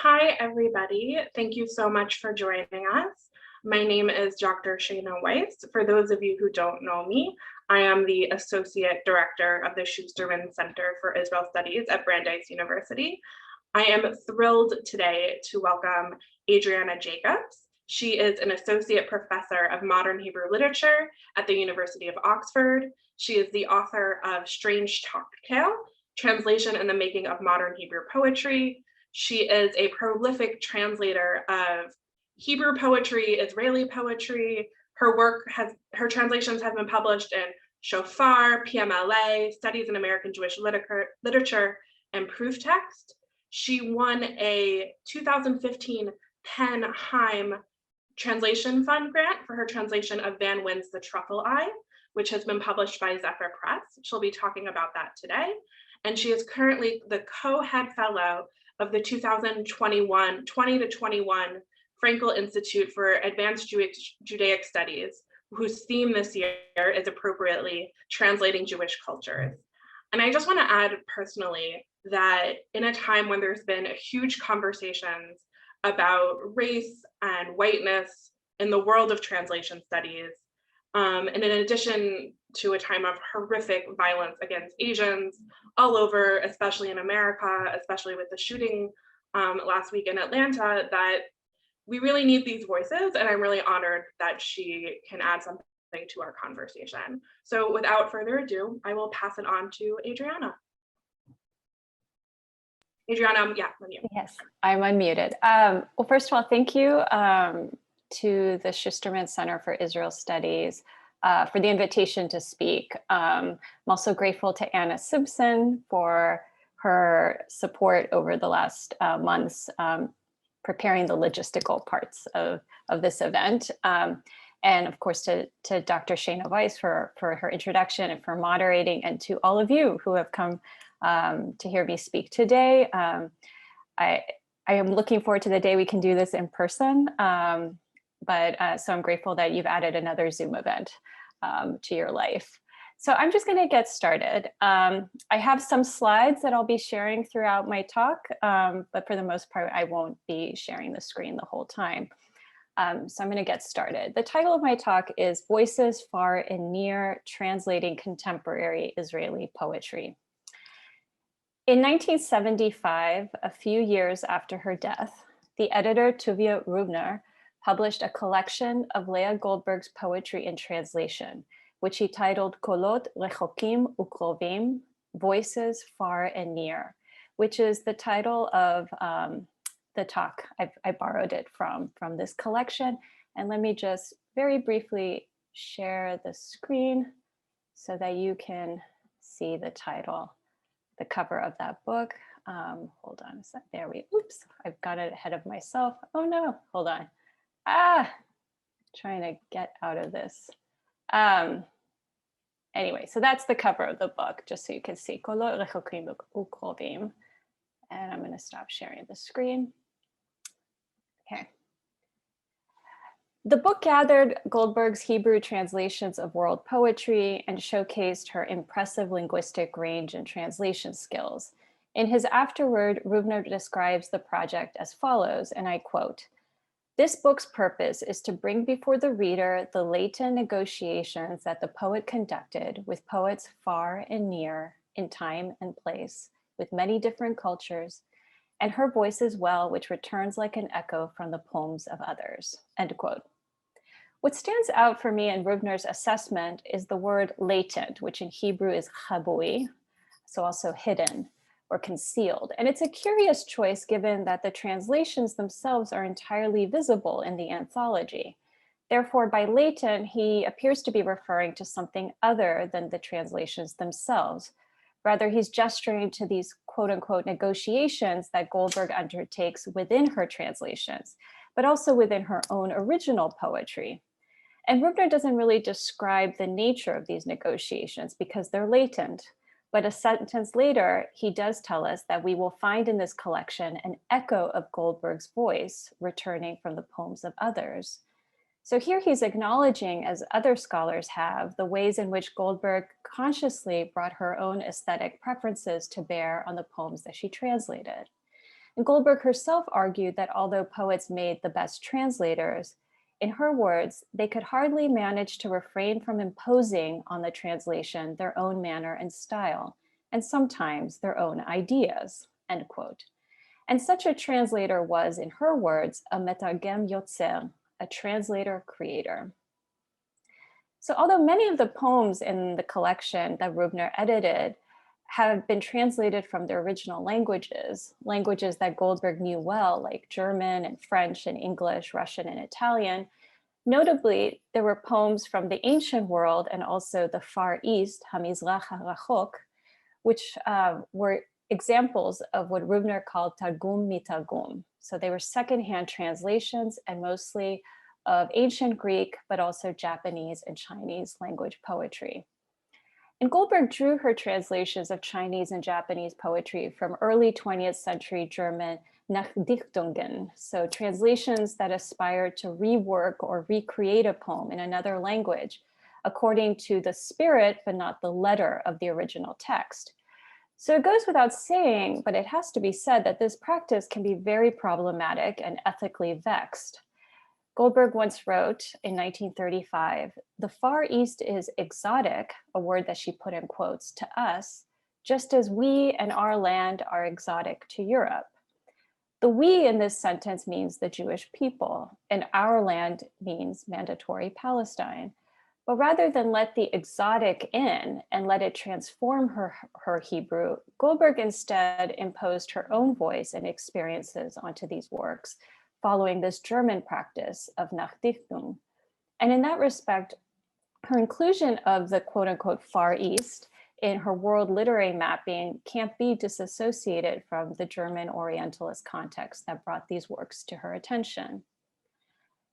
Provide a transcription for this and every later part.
Hi, everybody. Thank you so much for joining us. My name is Dr. Shana Weiss. For those of you who don't know me, I am the Associate Director of the Schusterman Center for Israel Studies at Brandeis University. I am thrilled today to welcome Adriana Jacobs. She is an Associate Professor of Modern Hebrew Literature at the University of Oxford. She is the author of Strange Cocktail, Translation and the Making of Modern Hebrew Poetry. She is a prolific translator of Hebrew poetry, Israeli poetry. Her translations have been published in Shofar, PMLA, Studies in American Jewish Literature, and Proof Text. She won a 2015 PEN Heim Translation Fund grant for her translation of Van Wynn's The Truffle Eye, which has been published by Zephyr Press. She'll be talking about that today. And she is currently the co-head fellow of the 2021, 20 to 21 Frankel Institute for Advanced Judaic Studies, whose theme this year is appropriately translating Jewish cultures. And I just want to add personally that in a time when there's been huge conversations about race and whiteness in the world of translation studies, and in addition to a time of horrific violence against Asians all over, especially in America, especially with the shooting last week in Atlanta, that we really need these voices, and I'm really honored that she can add something to our conversation. So without further ado, I will pass it on to Adriana. Adriana, yeah, unmute. Yes, I'm unmuted. Well, first of all, thank you to the Schusterman Center for Israel Studies for the invitation to speak. I'm also grateful to Anna Simpson for her support over the last months preparing the logistical parts of this event. And of course, to Dr. Shana Weiss for her introduction and for moderating, and to all of you who have come to hear me speak today. I am looking forward to the day we can do this in person. So I'm grateful that you've added another Zoom event to your life. So I'm just going to get started. I have some slides that I'll be sharing throughout my talk, but for the most part, I won't be sharing the screen the whole time. So I'm going to get started. The title of my talk is Voices Far and Near, Translating Contemporary Israeli Poetry. In 1975, a few years after her death, the editor Tuvia Rubner published a collection of Leah Goldberg's poetry in translation, which he titled Kolot Rechokim Ukrovim, Voices Far and Near, which is the title of the talk. I borrowed it from this collection. And let me just very briefly share the screen so that you can see the title, the cover of that book. Hold on a sec. There oops, I've got it ahead of myself. Oh no, hold on. Trying to get out of this. Anyway, so that's the cover of the book, just so you can see. Kolot Rechokim Ukrovim. And I'm going to stop sharing the screen. Okay. The book gathered Goldberg's Hebrew translations of world poetry and showcased her impressive linguistic range and translation skills. In his afterword, Rubner describes the project as follows, and I quote, "This book's purpose is to bring before the reader the latent negotiations that the poet conducted with poets far and near in time and place, with many different cultures, and her voice as well, which returns like an echo from the poems of others," end quote. What stands out for me in Rubner's assessment is the word latent, which in Hebrew is chabui, so also hidden or concealed. And it's a curious choice given that the translations themselves are entirely visible in the anthology. Therefore, by latent, he appears to be referring to something other than the translations themselves. Rather, he's gesturing to these quote unquote negotiations that Goldberg undertakes within her translations, but also within her own original poetry. And Rubner doesn't really describe the nature of these negotiations because they're latent. But a sentence later, he does tell us that we will find in this collection an echo of Goldberg's voice returning from the poems of others. So here he's acknowledging, as other scholars have, the ways in which Goldberg consciously brought her own aesthetic preferences to bear on the poems that she translated. And Goldberg herself argued that although poets made the best translators, in her words, they could hardly manage to refrain from imposing on the translation their own manner and style, and sometimes their own ideas, end quote. And such a translator was, in her words, a metargem yotzer, a translator creator. So although many of the poems in the collection that Rubner edited have been translated from their original languages, languages that Goldberg knew well, like German and French and English, Russian and Italian, notably, there were poems from the ancient world and also the Far East, Hamizrach HaRachok, which were examples of what Rubner called Targum Mitargum. So they were secondhand translations and mostly of ancient Greek, but also Japanese and Chinese language poetry. And Goldberg drew her translations of Chinese and Japanese poetry from early 20th century German Nachdichtungen, so translations that aspire to rework or recreate a poem in another language according to the spirit, but not the letter of the original text. So it goes without saying, but it has to be said that this practice can be very problematic and ethically vexed. Goldberg once wrote in 1935, "The Far East is exotic," a word that she put in quotes, "to us, just as we and our land are exotic to Europe." The we in this sentence means the Jewish people, and our land means mandatory Palestine. But rather than let the exotic in and let it transform her Hebrew, Goldberg instead imposed her own voice and experiences onto these works, following this German practice of Nachdichtung. And in that respect, her inclusion of the quote unquote Far East in her world literary mapping can't be disassociated from the German Orientalist context that brought these works to her attention.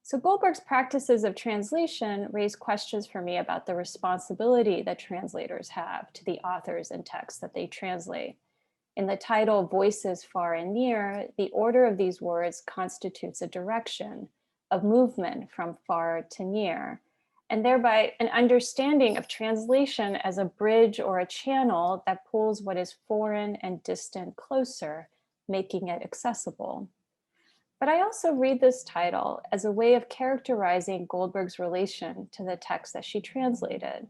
So Goldberg's practices of translation raise questions for me about the responsibility that translators have to the authors and texts that they translate. In the title Voices Far and Near, the order of these words constitutes a direction of movement from far to near, and thereby an understanding of translation as a bridge or a channel that pulls what is foreign and distant closer, making it accessible. But I also read this title as a way of characterizing Goldberg's relation to the text that she translated.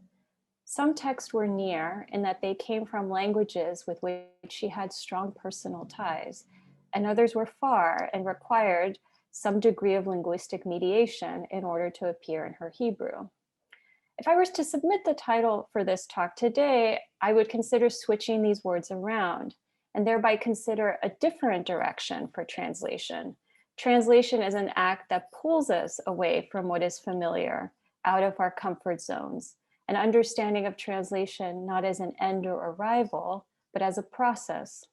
Some texts were near in that they came from languages with which she had strong personal ties, and others were far and required some degree of linguistic mediation in order to appear in her Hebrew. If I was to submit the title for this talk today, I would consider switching these words around and thereby consider a different direction for translation. Translation is an act that pulls us away from what is familiar, out of our comfort zones, an understanding of translation not as an end or arrival, but as a process.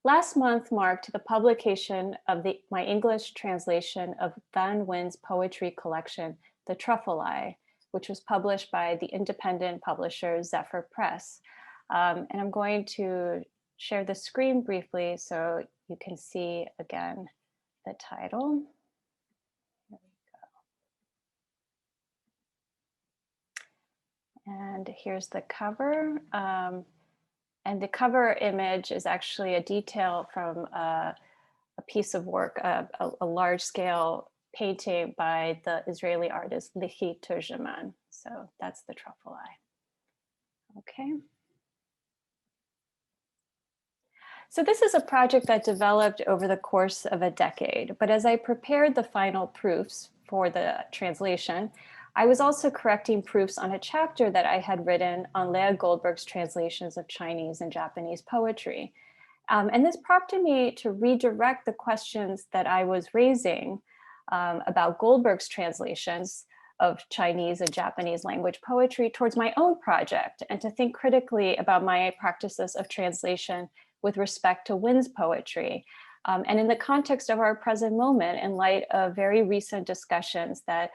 Last month marked the publication of my English translation of Van Nguyen's poetry collection, The Truffle Eye, which was published by the independent publisher Zephyr Press. And I'm going to share the screen briefly so you can see again the title. Here we go. And here's the cover. And the cover image is actually a detail from a piece of work, a large scale painting by the Israeli artist Lichi Turgeman. So that's the Truffle Eye. Okay. So this is a project that developed over the course of a decade, but as I prepared the final proofs for the translation, I was also correcting proofs on a chapter that I had written on Leah Goldberg's translations of Chinese and Japanese poetry. And this prompted me to redirect the questions that I was raising about Goldberg's translations of Chinese and Japanese language poetry towards my own project, and to think critically about my practices of translation with respect to Nguyen's poetry. And in the context of our present moment, in light of very recent discussions that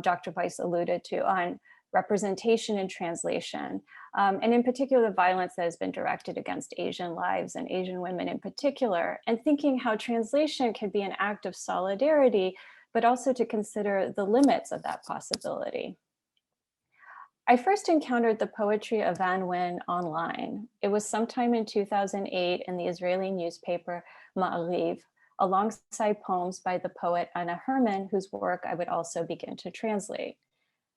Dr. Weiss alluded to on representation and translation, and in particular, the violence that has been directed against Asian lives and Asian women in particular, and thinking how translation can be an act of solidarity, but also to consider the limits of that possibility. I first encountered the poetry of Van Nguyen online. It was sometime in 2008 in the Israeli newspaper Ma'ariv, alongside poems by the poet Anna Herman, whose work I would also begin to translate.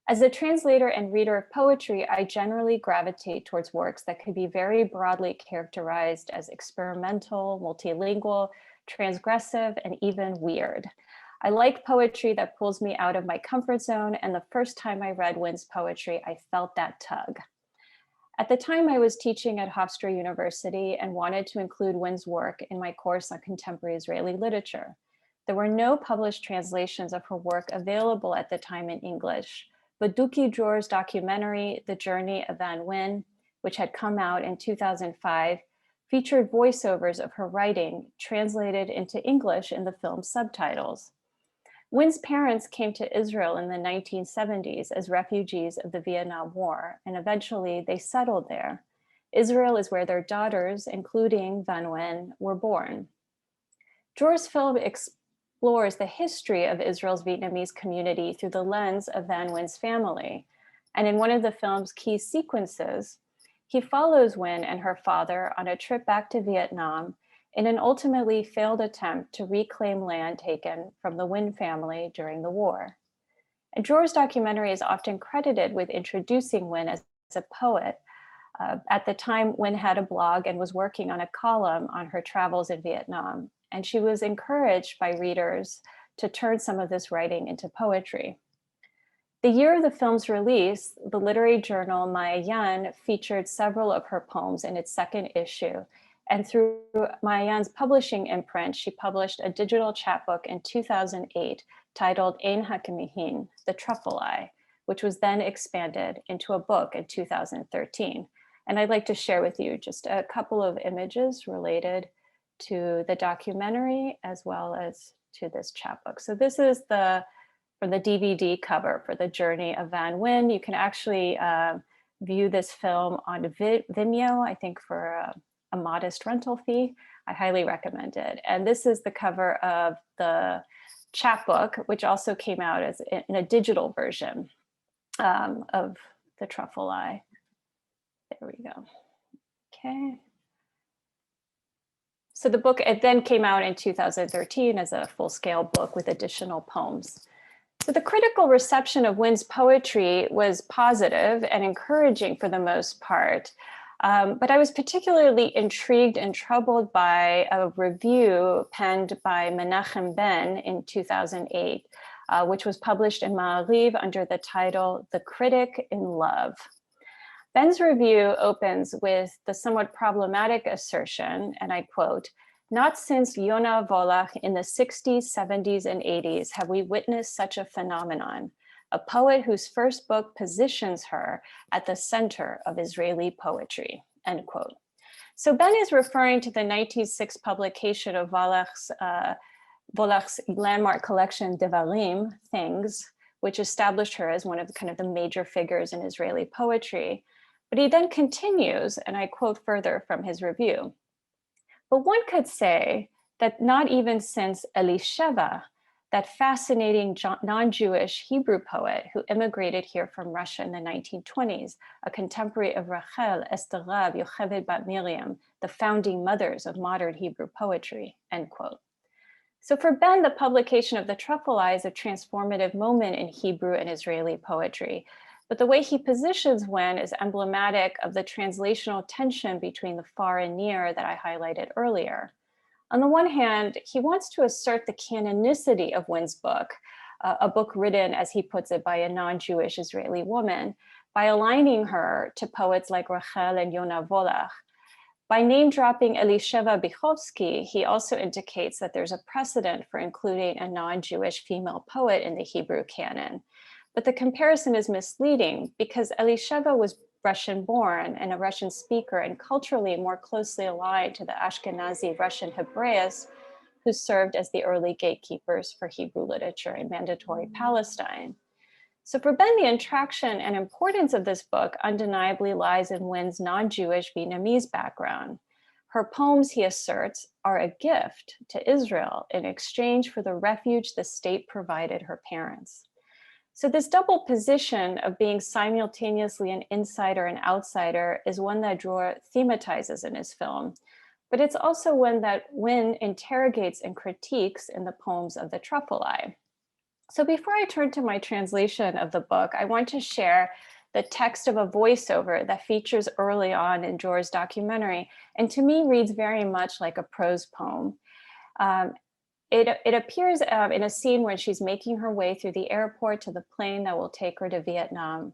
As a translator and reader of poetry, I generally gravitate towards works that could be very broadly characterized as experimental, multilingual, transgressive, and even weird. I like poetry that pulls me out of my comfort zone, and the first time I read Wynn's poetry, I felt that tug. At the time, I was teaching at Hofstra University and wanted to include Wynn's work in my course on contemporary Israeli literature. There were no published translations of her work available at the time in English, but Duki Dror's documentary, The Journey of Van Wyn, which had come out in 2005, featured voiceovers of her writing translated into English in the film's subtitles. Wynn's parents came to Israel in the 1970s as refugees of the Vietnam War, and eventually they settled there. Israel is where their daughters, including Van Wyn, were born. Dror's film explores the history of Israel's Vietnamese community through the lens of Van Wyn's family. And in one of the film's key sequences, he follows Wyn and her father on a trip back to Vietnam in an ultimately failed attempt to reclaim land taken from the Wyn family during the war. And Dror's documentary is often credited with introducing Wyn as a poet. At the time, Wyn had a blog and was working on a column on her travels in Vietnam, and she was encouraged by readers to turn some of this writing into poetry. The year of the film's release, the literary journal Maayan featured several of her poems in its second issue, and through Maayan's publishing imprint, she published a digital chapbook in 2008 titled Ein HaKamihin, The Truffle Eye, which was then expanded into a book in 2013. And I'd like to share with you just a couple of images related to the documentary as well as to this chapbook. So this is from the DVD cover for The Journey of Van Wyn. You can actually view this film on Vimeo, I think for a modest rental fee. I highly recommend it. And this is the cover of the chapbook, which also came out as in a digital version of The Truffle Eye. There we go. Okay. So the book, it then came out in 2013 as a full-scale book with additional poems. So the critical reception of Wynn's poetry was positive and encouraging for the most part. But I was particularly intrigued and troubled by a review penned by Menachem Ben in 2008, which was published in Ma'ariv under the title, The Critic in Love. Ben's review opens with the somewhat problematic assertion, and I quote, "Not since Yona Volach in the 60s, 70s, and 80s have we witnessed such a phenomenon, a poet whose first book positions her at the center of Israeli poetry," end quote. So Ben is referring to the 1906 publication of Volach's landmark collection, Devarim, Things, which established her as one of the major figures in Israeli poetry. But he then continues, and I quote further from his review, "But one could say that not even since Elisheva, that fascinating non-Jewish Hebrew poet who immigrated here from Russia in the 1920s, a contemporary of Rachel, Esther Rab, Yocheved Bat Miriam, the founding mothers of modern Hebrew poetry," end quote. So for Ben, the publication of The Truffle Eye is a transformative moment in Hebrew and Israeli poetry. But the way he positions Wyn is emblematic of the translational tension between the far and near that I highlighted earlier. On the one hand, he wants to assert the canonicity of Wyn's book, a book written, as he puts it, by a non-Jewish Israeli woman, by aligning her to poets like Rachel and Yona Volach. By name-dropping Elisheva Bichovsky, he also indicates that there's a precedent for including a non-Jewish female poet in the Hebrew canon. But the comparison is misleading because Elisheva was Russian-born and a Russian speaker and culturally more closely aligned to the Ashkenazi Russian Hebraists who served as the early gatekeepers for Hebrew literature in Mandatory Palestine. So for Ben, the attraction and importance of this book undeniably lies in Wyn's non-Jewish Vietnamese background. Her poems, he asserts, are a gift to Israel in exchange for the refuge the state provided her parents. So this double position of being simultaneously an insider and outsider is one that Dror thematizes in his film. but it's also one that Nguyen interrogates and critiques in the poems of the Truffle Eye. So before I turn to my translation of the book, I want to share the text of a voiceover that features early on in Jor's documentary, and to me reads very much like a prose poem. It appears in a scene when she's making her way through the airport to the plane that will take her to Vietnam.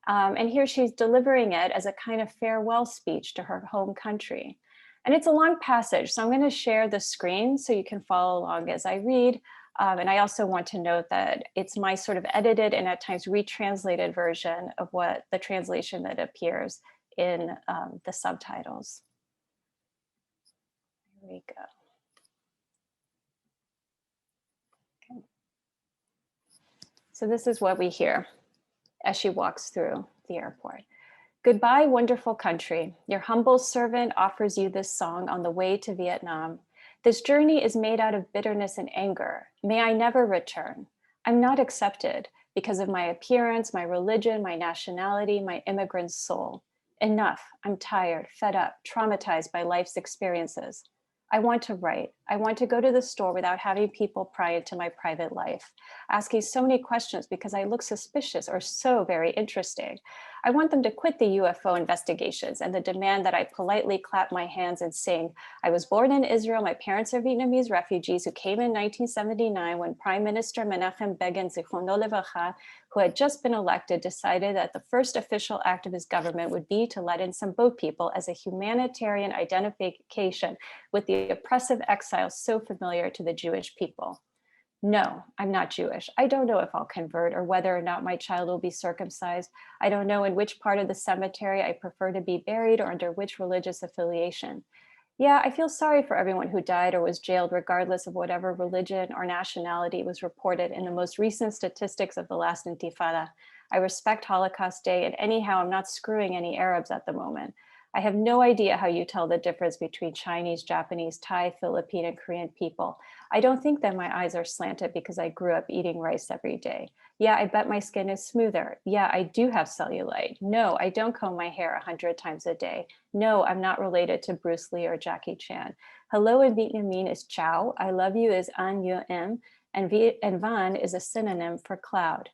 And here she's delivering it as a kind of farewell speech to her home country. And it's a long passage, so I'm going to share the screen so you can follow along as I read. And I also want to note that it's my sort of edited and at times retranslated version of what the translation that appears in the subtitles. Here we go. Okay. So this is what we hear as she walks through the airport. Goodbye, wonderful country. Your humble servant offers you this song on the way to Vietnam. This journey is made out of bitterness and anger. May I never return. I'm not accepted because of my appearance, my religion, my nationality, my immigrant soul. Enough. I'm tired, fed up, traumatized by life's experiences. I want to write. I want to go to the store without having people pry into my private life, asking so many questions because I look suspicious or so very interesting. I want them to quit the UFO investigations and the demand that I politely clap my hands and sing, I was born in Israel, my parents are Vietnamese refugees who came in 1979 when Prime Minister Menachem Begin, Zichrono Levacha, who had just been elected, decided that the first official act of his government would be to let in some boat people as a humanitarian identification with the oppressive exiles so familiar to the Jewish people. No, I'm not Jewish. I don't know if I'll convert or whether or not my child will be circumcised. I don't know in which part of the cemetery I prefer to be buried or under which religious affiliation. Yeah, I feel sorry for everyone who died or was jailed, regardless of whatever religion or nationality was reported in the most recent statistics of the last Intifada. I respect Holocaust Day, and anyhow, I'm not screwing any Arabs at the moment. I have no idea how you tell the difference between Chinese, Japanese, Thai, Philippine, and Korean people. I don't think that my eyes are slanted because I grew up eating rice every day. Yeah, I bet my skin is smoother. Yeah, I do have cellulite. No, I don't comb my hair 100 times a day. No, I'm not related to Bruce Lee or Jackie Chan. Hello in Vietnamese is ciao. I love you is an you em. And van is a synonym for cloud.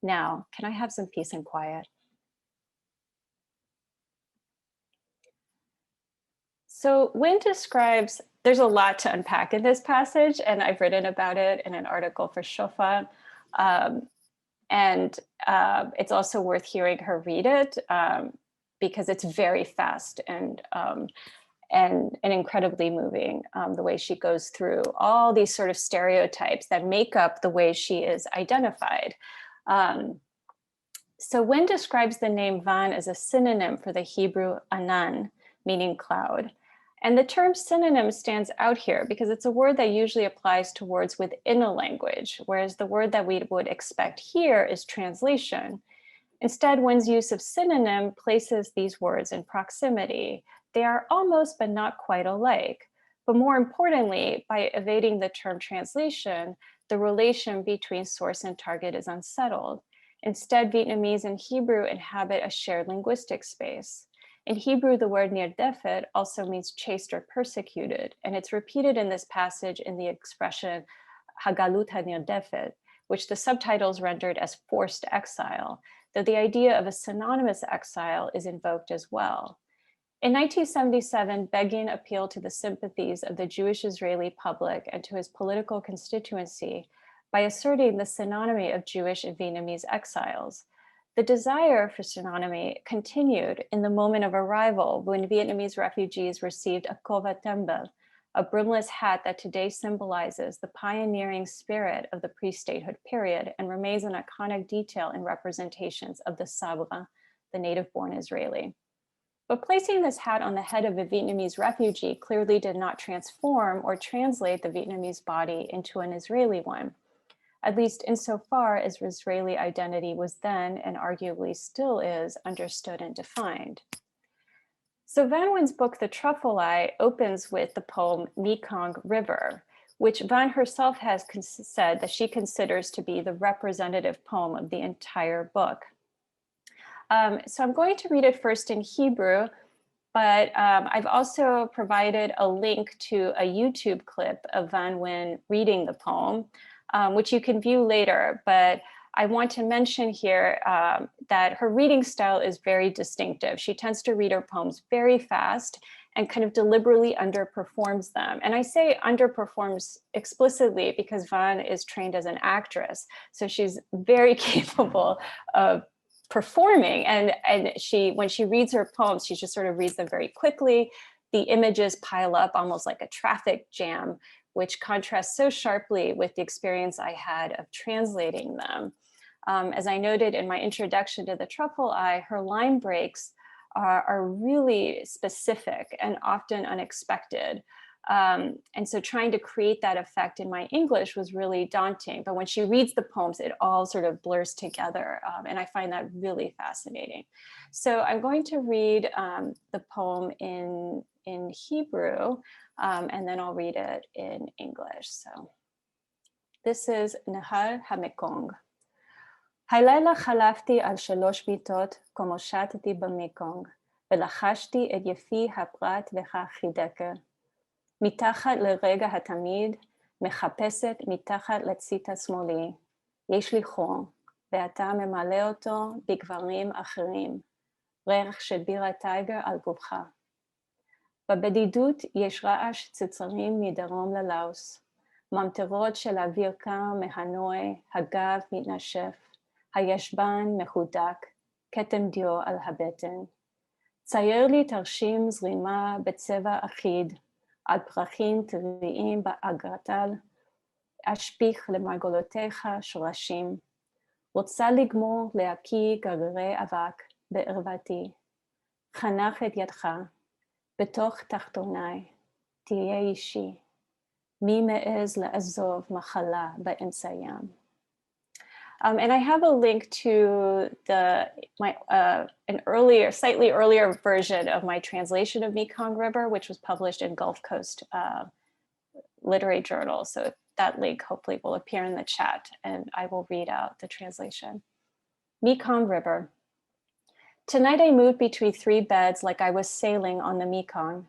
Now, can I have some peace and quiet? So Nguyen describes, there's a lot to unpack in this passage, and I've written about it in an article for Shofa. It's also worth hearing her read it because it's very fast and incredibly moving, the way she goes through all these sort of stereotypes that make up the way she is identified. So Nguyen describes the name Van as a synonym for the Hebrew anan, meaning cloud. And the term synonym stands out here because it's a word that usually applies to words within a language, whereas the word that we would expect here is translation. Instead, Nguyen's use of synonym places these words in proximity. They are almost but not quite alike. But more importantly, by evading the term translation, the relation between source and target is unsettled. Instead, Vietnamese and Hebrew inhabit a shared linguistic space. In Hebrew, the word nirdefet also means chased or persecuted, and it's repeated in this passage in the expression hagalut hanirdefet, which the subtitles rendered as forced exile, though the idea of a synonymous exile is invoked as well. In 1977, Begin appealed to the sympathies of the Jewish Israeli public and to his political constituency by asserting the synonymy of Jewish and Vietnamese exiles. The desire for synonymy continued in the moment of arrival when Vietnamese refugees received a kova tembel, a brimless hat that today symbolizes the pioneering spirit of the pre-statehood period and remains an iconic detail in representations of the Sabra, the native-born Israeli. But placing this hat on the head of a Vietnamese refugee clearly did not transform or translate the Vietnamese body into an Israeli one, at least insofar as Israeli identity was then, and arguably still is, understood and defined. So Van Nguyen's book, The Truffle Eye, opens with the poem Mekong River, which Van herself has said that she considers to be the representative poem of the entire book. So I'm going to read it first in Hebrew, But I've also provided a link to a YouTube clip of Van Nguyen reading the poem, which you can view later. But I want to mention here that her reading style is very distinctive. She tends to read her poems very fast and kind of deliberately underperforms them. And I say underperforms explicitly because Van is trained as an actress. So she's very capable of performing. And when she reads her poems, she just sort of reads them very quickly. The images pile up almost like a traffic jam, which contrasts so sharply with the experience I had of translating them. As I noted in my introduction to The Truffle Eye, her line breaks are really specific and often unexpected. And so trying to create that effect in my English was really daunting. But when she reads the poems, it all sort of blurs together. And I find that really fascinating. So I'm going to read the poem in Hebrew, and then I'll read it in English. So this is Nahar HaMekong. הלילה חלפתי על 3 מיטות כמו שטתי במקונג, ולחשתי את יפי הפרת והחידקר. מתחת לרגע התמיד, מחפשת מתחת לציט השמאלי. יש לי חור, ואתה ממלא אותו בגברים אחרים. ריח של בירה טייגר על גופך. בבדידות יש רעש צוצרים מדרום ללאוס. ממטרות של אוויר קר מהנוי, הגב מתנשף. הישבן מחודק, כתם דיו על הבטן. צייר לי תרשים זרימה בצבע אחיד, על פרחים טבעיים באגרטל, אשפיך למרגלותיך שורשים. רוצה לגמור להקיא גררי אבק בערוותי. חנך את ידך, בתוך תחתוני, תהיה אישי. מי מעז לעזוב מחלה באמצע ים. And I have a link to an earlier, slightly earlier version of my translation of Mekong River, which was published in Gulf Coast Literary Journal. So that link hopefully will appear in the chat, and I will read out the translation. Mekong River. Tonight I moved between 3 beds like I was sailing on the Mekong,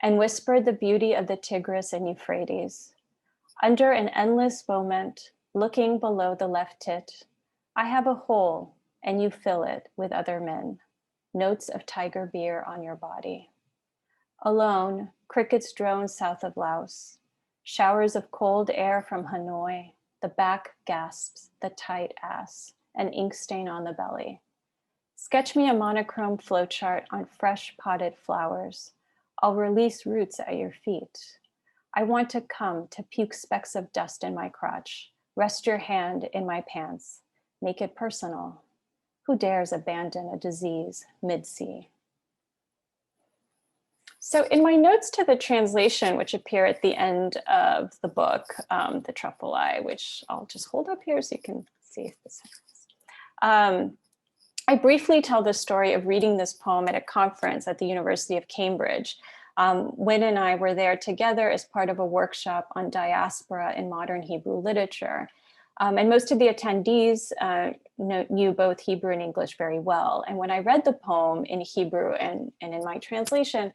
and whispered the beauty of the Tigris and Euphrates. Under an endless moment, looking below the left tit, I have a hole and you fill it with other men. Notes of tiger beer on your body. Alone, crickets drone south of Laos. Showers of cold air from Hanoi. The back gasps, the tight ass, an ink stain on the belly. Sketch me a monochrome flowchart on fresh potted flowers. I'll release roots at your feet. I want to come to puke specks of dust in my crotch. Rest your hand in my pants. Make it personal. Who dares abandon a disease mid-sea? So in my notes to the translation, which appear at the end of the book, The Truffle Eye, which I'll just hold up here so you can see this. I briefly tell the story of reading this poem at a conference at the University of Cambridge. Wynn and I were there together as part of a workshop on diaspora in modern Hebrew literature. And most of the attendees knew both Hebrew and English very well. And when I read the poem in Hebrew and in my translation,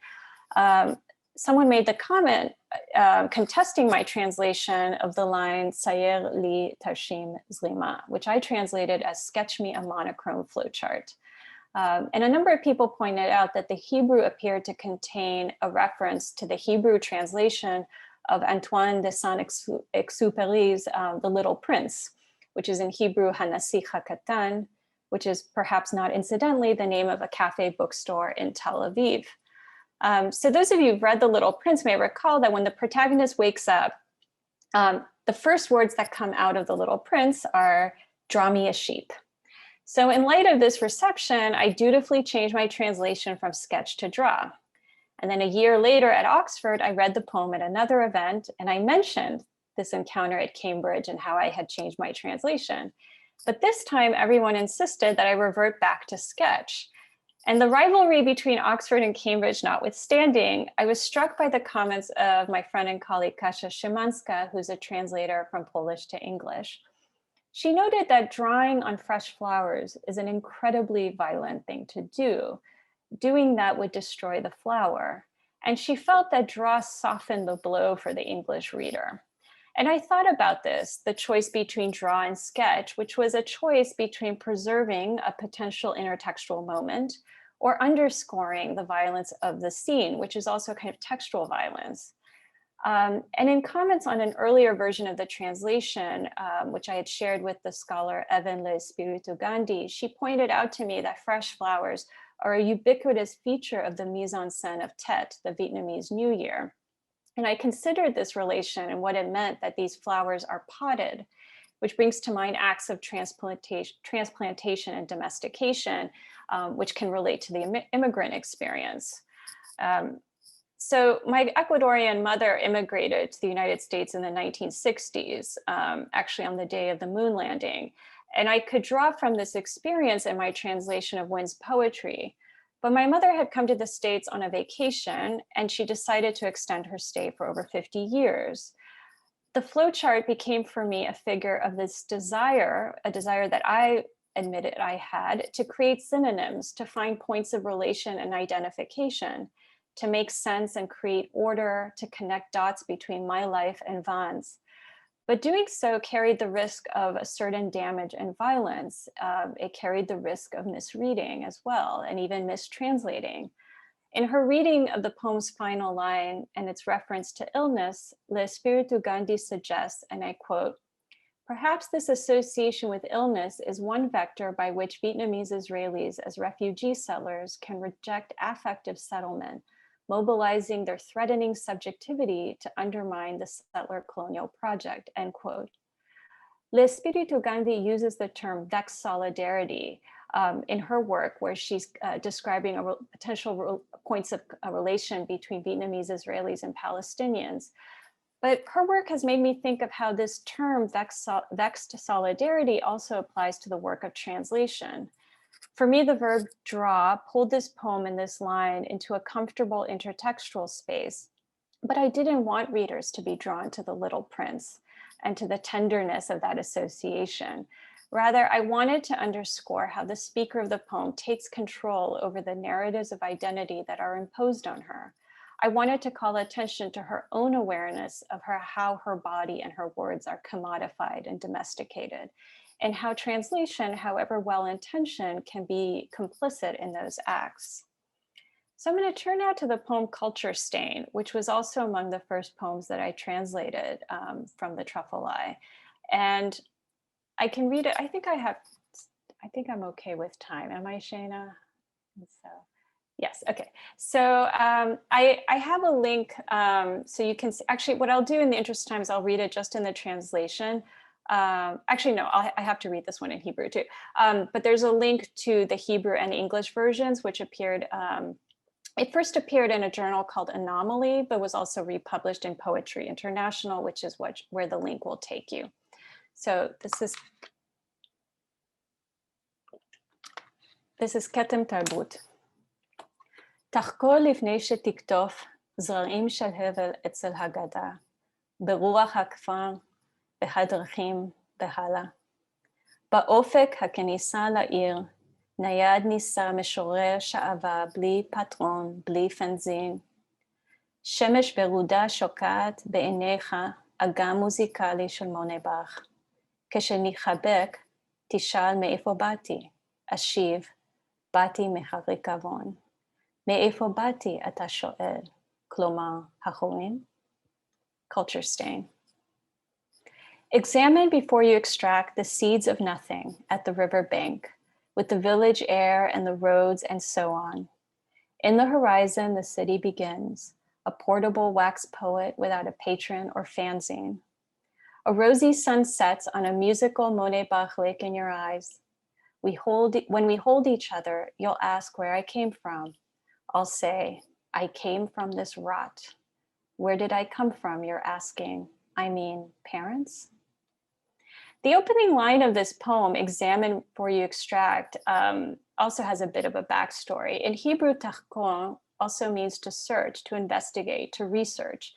someone made the comment contesting my translation of the line Sayer li Tarshim Zlima, which I translated as sketch me a monochrome flowchart. And a number of people pointed out that the Hebrew appeared to contain a reference to the Hebrew translation of Antoine de Saint-Exupéry's The Little Prince, which is in Hebrew Hanasich HaKatan, which is perhaps not incidentally the name of a cafe bookstore in Tel Aviv. So those of you who've read The Little Prince may recall that when the protagonist wakes up, the first words that come out of The Little Prince are, "Draw me a sheep." So in light of this reception, I dutifully changed my translation from sketch to draw. And then a year later at Oxford, I read the poem at another event, and I mentioned this encounter at Cambridge and how I had changed my translation. But this time, everyone insisted that I revert back to sketch. And the rivalry between Oxford and Cambridge notwithstanding, I was struck by the comments of my friend and colleague Kasia Szymanska, who's a translator from Polish to English. She noted that drawing on fresh flowers is an incredibly violent thing to do. doing that would destroy the flower. And she felt that draw softened the blow for the English reader. And I thought about this, the choice between draw and sketch, which was a choice between preserving a potential intertextual moment or underscoring the violence of the scene, which is also kind of textual violence. And in comments on an earlier version of the translation, which I had shared with the scholar Evan Le Espiritu Gandhi, she pointed out to me that fresh flowers are a ubiquitous feature of the mise en scène of Tet, the Vietnamese New Year. And I considered this relation and what it meant that these flowers are potted, which brings to mind acts of transplantation and domestication, which can relate to the immigrant experience. So my Ecuadorian mother immigrated to the United States in the 1960s, actually on the day of the moon landing. And I could draw from this experience in my translation of Wynn's poetry. But my mother had come to the States on a vacation, and she decided to extend her stay for over 50 years. The flowchart became for me a figure of this desire, a desire that I admitted I had, to create synonyms, to find points of relation and identification, to make sense and create order, to connect dots between my life and Van's. But doing so carried the risk of a certain damage and violence. It carried the risk of misreading as well, and even mistranslating. In her reading of the poem's final line and its reference to illness, Le Espiritu Gandhi suggests, and I quote, "Perhaps this association with illness is one vector by which Vietnamese Israelis as refugee settlers can reject affective settlement, mobilizing their threatening subjectivity to undermine the settler colonial project," end quote. Le Espiritu Gandhi uses the term vex solidarity in her work, where she's describing potential points of relation between Vietnamese Israelis and Palestinians. But her work has made me think of how this term vexed solidarity also applies to the work of translation. For me, the verb draw pulled this poem and this line into a comfortable intertextual space, but I didn't want readers to be drawn to the little prince and to the tenderness of that association. Rather, I wanted to underscore how the speaker of the poem takes control over the narratives of identity that are imposed on her. I wanted to call attention to her own awareness of how her body and her words are commodified and domesticated, and how translation, however well-intentioned, can be complicit in those acts. So I'm going to turn now to the poem Culture Stain, which was also among the first poems that I translated from the Truffle Eye. And I can read it. I think I'm okay with time. Am I, Shana? So, yes, okay. So I have a link, so you can see, actually what I'll do in the interest of time is I'll read it just in the translation. Actually, no, I have to read this one in Hebrew too. But there's a link to the Hebrew and English versions, which appeared, it first appeared in a journal called Anomaly, but was also republished in Poetry International, which is where the link will take you. So this is Ketem Tarbut. תחקור לפני שתקטוף זרעים של הבל אצל הגדה, ברוח הכפר, בהדרכים, בהלה. באופק הכניסה לעיר, נייד ניסה משורר שעבה בלי פטרון, בלי פנזין. שמש ברודה שוקעת בעיניך, אגם מוזיקלי של מונה באך. כשנחבק, תשאל מאיפה באתי, אשיב, באתי מהריקבון. מאיפה באתי, אתה שואל, כלומר, החורים? Culture Stain. Examine before you extract the seeds of nothing at the river bank, with the village air and the roads and so on. In the horizon, the city begins, a portable wax poet without a patron or fanzine. A rosy sun sets on a musical Monet Bach lake in your eyes. When we hold each other, you'll ask where I came from. I'll say, I came from this rot. Where did I come from, you're asking? I mean, parents? The opening line of this poem, Examine Before You Extract, also has a bit of a backstory. In Hebrew, tahkor also means to search, to investigate, to research.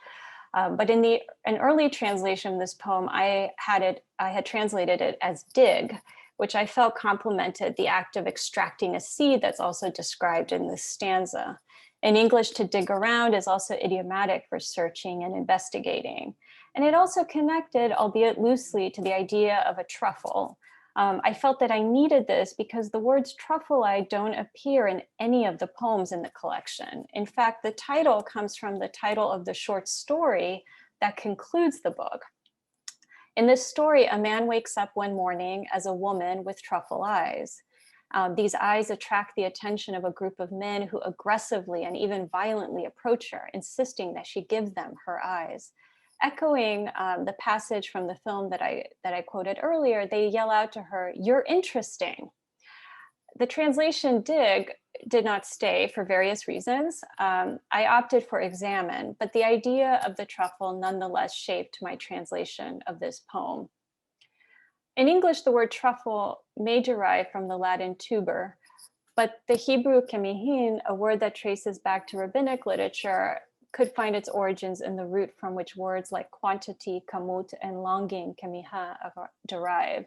But in an early translation of this poem, I had translated it as dig, which I felt complemented the act of extracting a seed that's also described in this stanza. In English, to dig around is also idiomatic for searching and investigating. And it also connected, albeit loosely, to the idea of a truffle. I felt that I needed this because the words truffle-eyed don't appear in any of the poems in the collection. In fact, the title comes from the title of the short story that concludes the book. In this story, a man wakes up one morning as a woman with truffle eyes. These eyes attract the attention of a group of men who aggressively and even violently approach her, insisting that she give them her eyes. Echoing the passage from the film that I quoted earlier, they yell out to her, "You're interesting." The translation did not stay for various reasons. I opted for examine, but the idea of the truffle nonetheless shaped my translation of this poem. In English, the word truffle may derive from the Latin tuber, but the Hebrew kemihin, a word that traces back to rabbinic literature, could find its origins in the root from which words like quantity, kamut, and longing, kemiha, derive.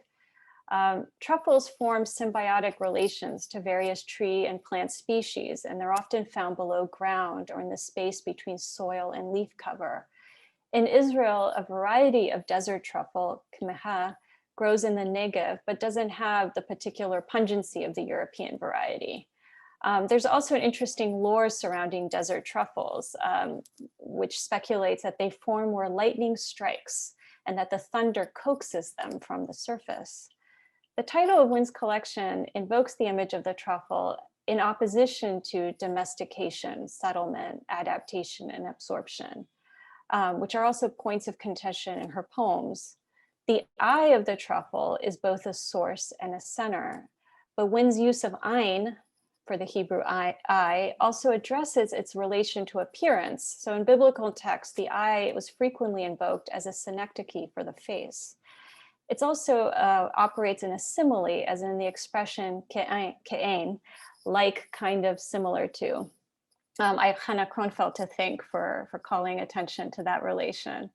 Truffles form symbiotic relations to various tree and plant species, and they're often found below ground or in the space between soil and leaf cover. In Israel, a variety of desert truffle, kemiha, grows in the Negev, but doesn't have the particular pungency of the European variety. There's also an interesting lore surrounding desert truffles, which speculates that they form where lightning strikes and that the thunder coaxes them from the surface. The title of Wynn's collection invokes the image of the truffle in opposition to domestication, settlement, adaptation, and absorption, which are also points of contention in her poems. The eye of the truffle is both a source and a center, but Wynn's use of ein for the Hebrew eye also addresses its relation to appearance. So in biblical texts, the eye was frequently invoked as a synecdoche for the face. It also operates in a simile, as in the expression ke'ein, like, kind of, similar to. I have Hannah Kronfeld to thank for calling attention to that relation.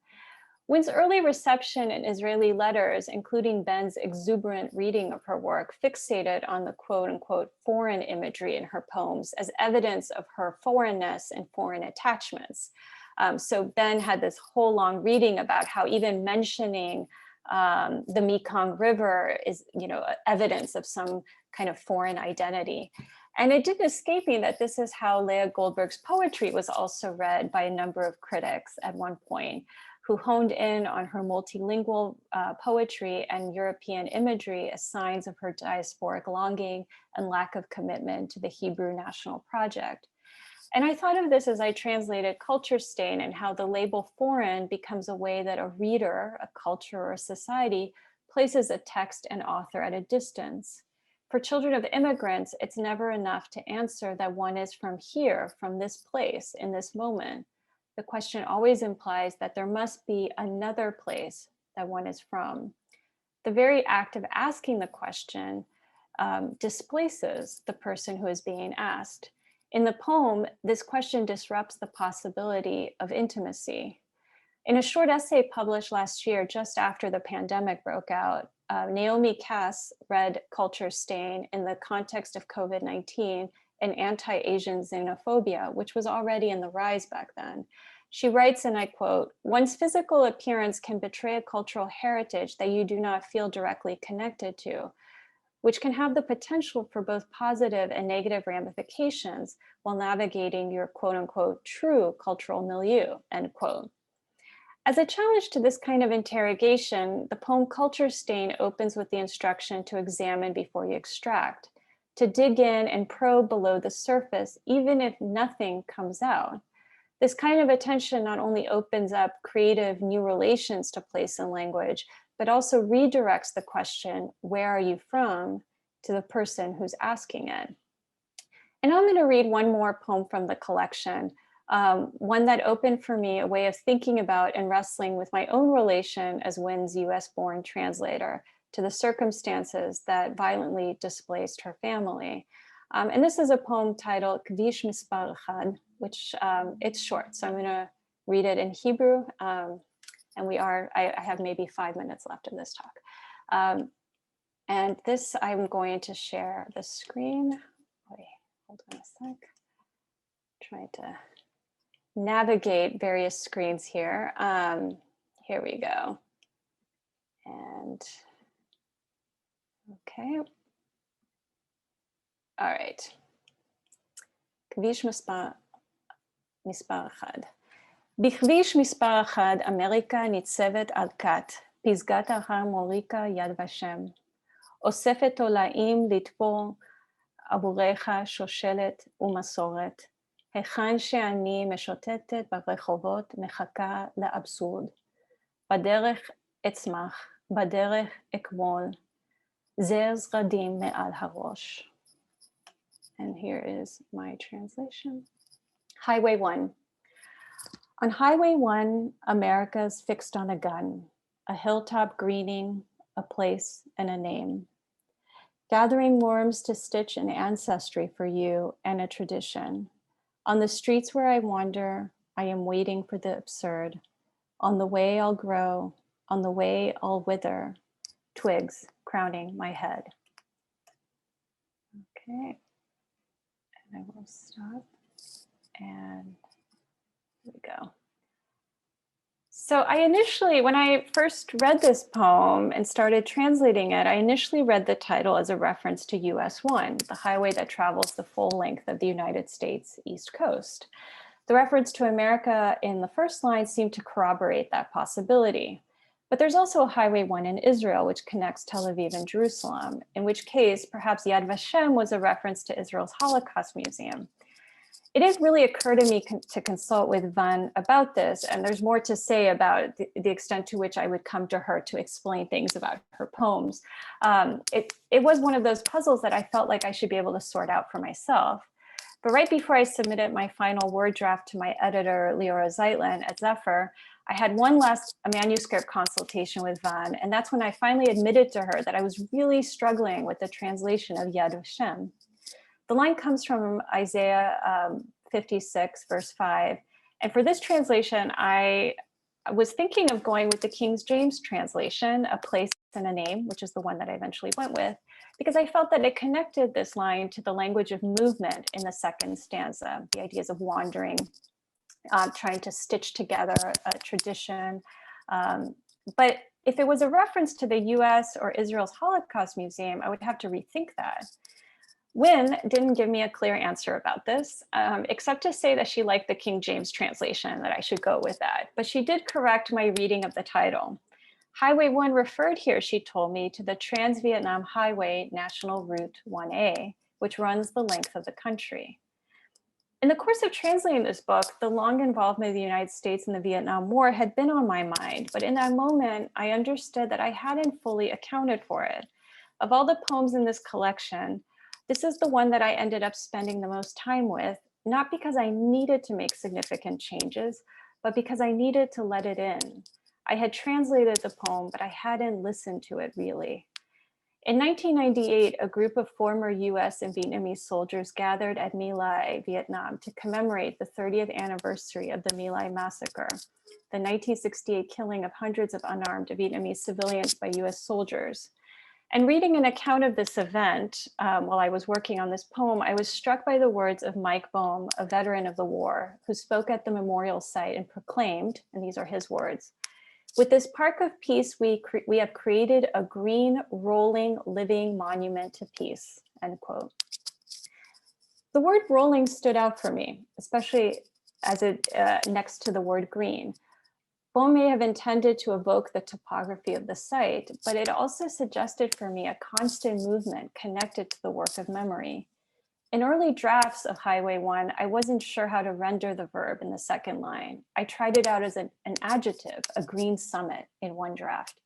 Wynn's early reception in Israeli letters, including Ben's exuberant reading of her work, fixated on the quote unquote foreign imagery in her poems as evidence of her foreignness and foreign attachments. So Ben had this whole long reading about how even mentioning the Mekong River is, evidence of some kind of foreign identity. And it didn't escape me that this is how Leah Goldberg's poetry was also read by a number of critics at one point, who honed in on her multilingual poetry and European imagery as signs of her diasporic longing and lack of commitment to the Hebrew national project. And I thought of this as I translated Culture Stain and how the label foreign becomes a way that a reader, a culture, or a society places a text and author at a distance. For children of immigrants, it's never enough to answer that one is from here, from this place, in this moment. The question always implies that there must be another place that one is from. The very act of asking the question displaces the person who is being asked. In the poem, this question disrupts the possibility of intimacy. In a short essay published last year, just after the pandemic broke out, Naomi Cass read Culture Stain in the context of COVID-19 and anti-Asian xenophobia, which was already in the rise back then. She writes, and I quote, "One's physical appearance can betray a cultural heritage that you do not feel directly connected to, which can have the potential for both positive and negative ramifications while navigating your quote unquote true cultural milieu," end quote. As a challenge to this kind of interrogation, the poem Culture Stain opens with the instruction to examine before you extract, to dig in and probe below the surface, even if nothing comes out. This kind of attention not only opens up creative new relations to place and language, but also redirects the question, where are you from, to the person who's asking it. And I'm going to read one more poem from the collection, one that opened for me a way of thinking about and wrestling with my own relation as Wynn's US-born translator to the circumstances that violently displaced her family. And this is a poem titled Kvish Mispar Echad, which it's short, so I'm going to read it in Hebrew. And I have maybe 5 minutes left of this talk. And this, I'm going to share the screen. Wait, hold on a sec. Trying to navigate various screens here. Here we go. And okay. All right. כביש מספר 1. בכביש מספר 1, אמריקה ניצבת על כת, פסגת ההר מוריקה יד ושם. אוספת תולעים לתפור עבורך שושלת ומסורת. היכן שאני משוטטת ברחובות מחכה לאבסורד. בדרך אצמח, בדרך אקמול, זר זרדים מעל הראש. And here is my translation. Highway 1. On Highway 1, America's fixed on a gun, a hilltop greening, a place, and a name. Gathering worms to stitch an ancestry for you and a tradition. On the streets where I wander, I am waiting for the absurd. On the way I'll grow, on the way I'll wither, twigs crowning my head. Okay. I will stop and here we go. So I initially, when I first read this poem and started translating it, I initially read the title as a reference to US 1, the highway that travels the full length of the United States East Coast. The reference to America in the first line seemed to corroborate that possibility. But there's also a Highway 1 in Israel, which connects Tel Aviv and Jerusalem, in which case perhaps Yad Vashem was a reference to Israel's Holocaust Museum. It didn't really occur to me to consult with Van about this, and there's more to say about the extent to which I would come to her to explain things about her poems. It was one of those puzzles that I felt like I should be able to sort out for myself. But right before I submitted my final word draft to my editor, Leora Zeitlin at Zephyr, I had one last manuscript consultation with Van, and that's when I finally admitted to her that I was really struggling with the translation of Yad Vashem. The line comes from Isaiah 56, verse 5. And for this translation, I was thinking of going with the King James translation, a place and a name, which is the one that I eventually went with, because I felt that it connected this line to the language of movement in the second stanza, the ideas of wandering, trying to stitch together a tradition. But if it was a reference to the US or Israel's Holocaust Museum, I would have to rethink that. Wynne didn't give me a clear answer about this, except to say that she liked the King James translation, that I should go with that. But she did correct my reading of the title. Highway 1 referred here, she told me, to the Trans-Vietnam Highway National Route 1A, which runs the length of the country. In the course of translating this book, the long involvement of the United States in the Vietnam War had been on my mind, but in that moment, I understood that I hadn't fully accounted for it. Of all the poems in this collection, this is the one that I ended up spending the most time with, not because I needed to make significant changes, but because I needed to let it in. I had translated the poem, but I hadn't listened to it really. In 1998, a group of former US and Vietnamese soldiers gathered at My Lai, Vietnam, to commemorate the 30th anniversary of the My Lai massacre, the 1968 killing of hundreds of unarmed Vietnamese civilians by US soldiers. And reading an account of this event while I was working on this poem, I was struck by the words of Mike Bohm, a veteran of the war, who spoke at the memorial site and proclaimed, and these are his words, "With this Park of Peace, we have created a green, rolling, living monument to peace," end quote. The word rolling stood out for me, especially as it next to the word green. Bohm may have intended to evoke the topography of the site, but it also suggested for me a constant movement connected to the work of memory. In early drafts of Highway 1, I wasn't sure how to render the verb in the second line. I tried it out as an adjective, a green summit, in one draft,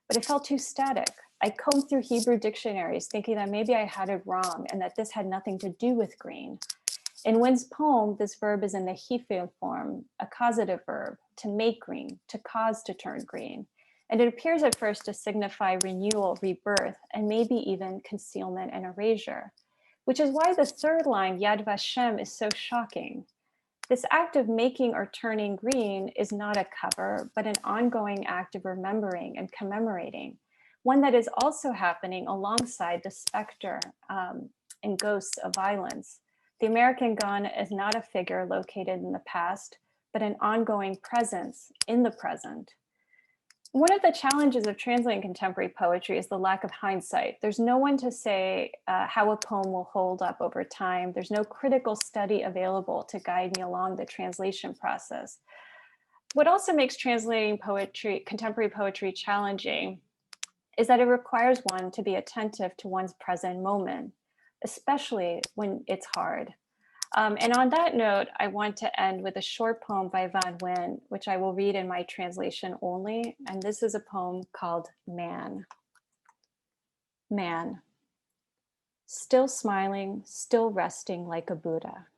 but it felt too static. I combed through Hebrew dictionaries thinking that maybe I had it wrong and that this had nothing to do with green. In Wynne's poem, this verb is in the hifil form, a causative verb, to make green, to cause to turn green. And it appears at first to signify renewal, rebirth, and maybe even concealment and erasure, which is why the third line, Yad Vashem, is so shocking. This act of making or turning green is not a cover, but an ongoing act of remembering and commemorating, one that is also happening alongside the specter and ghosts of violence. The American gun is not a figure located in the past, but an ongoing presence in the present. One of the challenges of translating contemporary poetry is the lack of hindsight. There's no one to say how a poem will hold up over time. There's no critical study available to guide me along the translation process. What also makes translating poetry, contemporary poetry, challenging is that it requires one to be attentive to one's present moment, especially when it's hard. And on that note, I want to end with a short poem by Van Nguyen, which I will read in my translation only. And this is a poem called Man. Man, still smiling, still resting like a Buddha.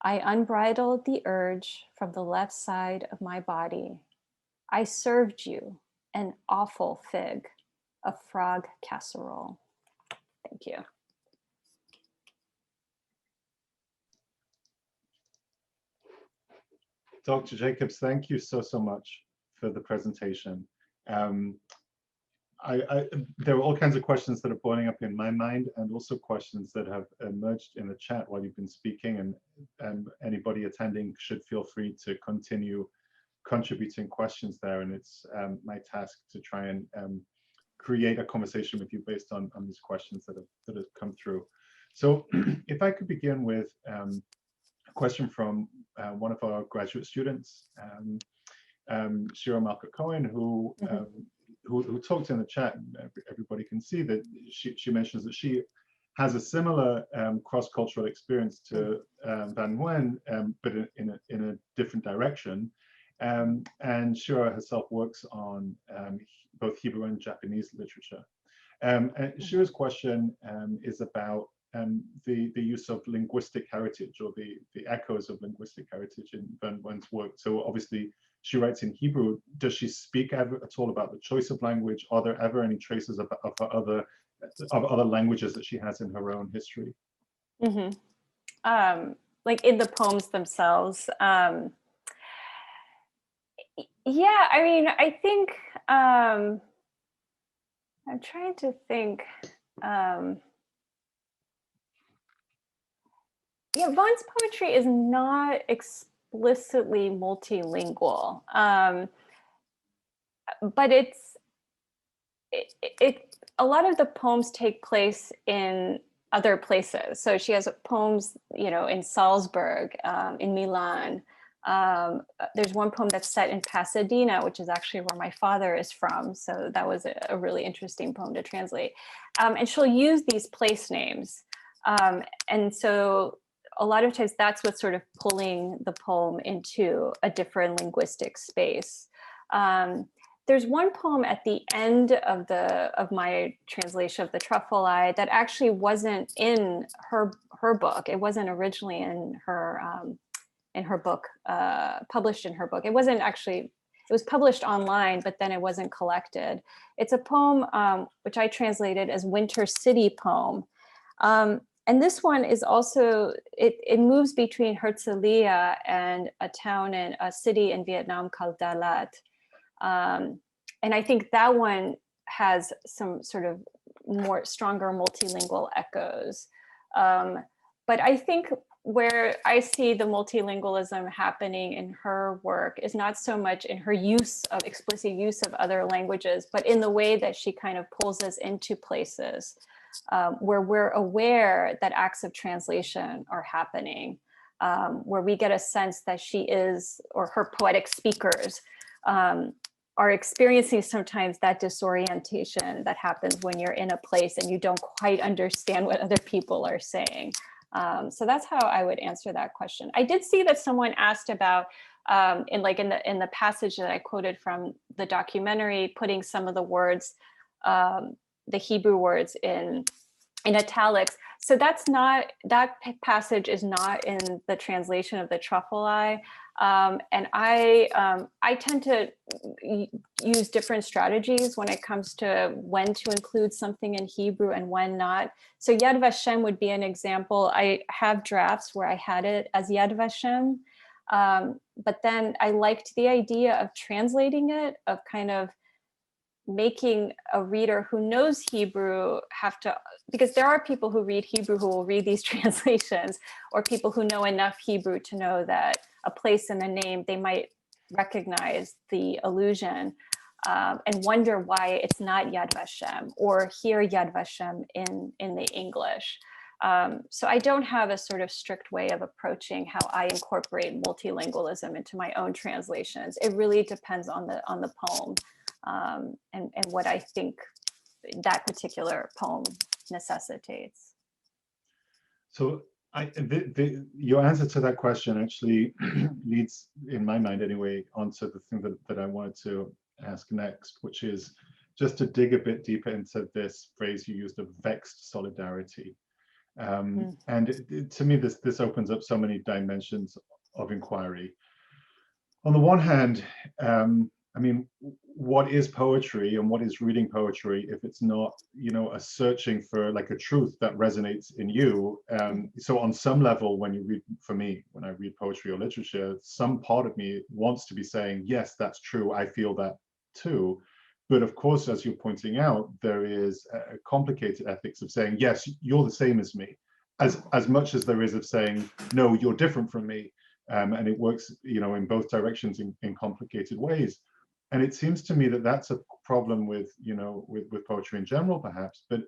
I unbridled the urge from the left side of my body. I served you an awful fig, a frog casserole. Thank you. Dr. Jacobs, thank you so much for the presentation. There are all kinds of questions that are boiling up in my mind, and also questions that have emerged in the chat while you've been speaking, and anybody attending should feel free to continue contributing questions there, and it's my task to try and create a conversation with you based on these questions that have come through. So if I could begin with a question from one of our graduate students, Shira Malka-Cohen, who talked in the chat, and everybody can see that she mentions that she has a similar cross-cultural experience to Van Nguyen, but in a different direction. And Shira herself works on both Hebrew and Japanese literature. And Shira's question is about the use of linguistic heritage, or the echoes of linguistic heritage in Van Nguyen's work. So obviously she writes in Hebrew. Does she speak at all about the choice of language? Are there ever any traces of other languages that she has in her own history? Like in the poems themselves? Yeah, I mean, I think, I'm trying to think. Yeah, Vaughn's poetry is not explicitly multilingual, but a lot of the poems take place in other places. So she has poems, in Salzburg, in Milan. There's one poem that's set in Pasadena, which is actually where my father is from. So that was a really interesting poem to translate. And she'll use these place names. And so a lot of times that's what's sort of pulling the poem into a different linguistic space. There's one poem at the end of my translation of The Truffle Eye that actually wasn't in her book. It wasn't originally in her book, published in her book. It wasn't actually, it was published online, but then it wasn't collected. It's a poem which I translated as Winter City Poem. And this one is also, it moves between Herzliya and a city in Vietnam called Dalat. And I think that one has some sort of more stronger multilingual echoes. But I think where I see the multilingualism happening in her work is not so much in her explicit use of other languages, but in the way that she kind of pulls us into places where we're aware that acts of translation are happening, where we get a sense that she is, or her poetic speakers, are experiencing sometimes that disorientation that happens when you're in a place and you don't quite understand what other people are saying. So that's how I would answer that question. I did see that someone asked about, in the passage that I quoted from the documentary, putting some of the words, the Hebrew words in italics. So that passage is not in the translation of The Truffle Eye. And I tend to use different strategies when it comes to when to include something in Hebrew and when not. So Yad Vashem would be an example. I have drafts where I had it as Yad Vashem, but then I liked the idea of translating it, of kind of making a reader who knows Hebrew have to, because there are people who read Hebrew who will read these translations, or people who know enough Hebrew to know that a place in the name, they might recognize the allusion and wonder why it's not Yad Vashem, or hear Yad Vashem in the English. So I don't have a sort of strict way of approaching how I incorporate multilingualism into my own translations. It really depends on the poem and what I think that particular poem necessitates. So your answer to that question actually leads, in my mind anyway, onto the thing that I wanted to ask next, which is just to dig a bit deeper into this phrase you used of vexed solidarity. And to me, this opens up so many dimensions of inquiry. On the one hand, I mean, what is poetry and what is reading poetry if it's not, you know, a searching for like a truth that resonates in you? So on some level, when you read, for me, when I read poetry or literature, some part of me wants to be saying, yes, that's true, I feel that too. But of course, as you're pointing out, there is a complicated ethics of saying, yes, you're the same as me, as much as there is of saying, no, you're different from me. And it works, you know, in both directions in complicated ways. And it seems to me that that's a problem with, you know, with poetry in general, perhaps. But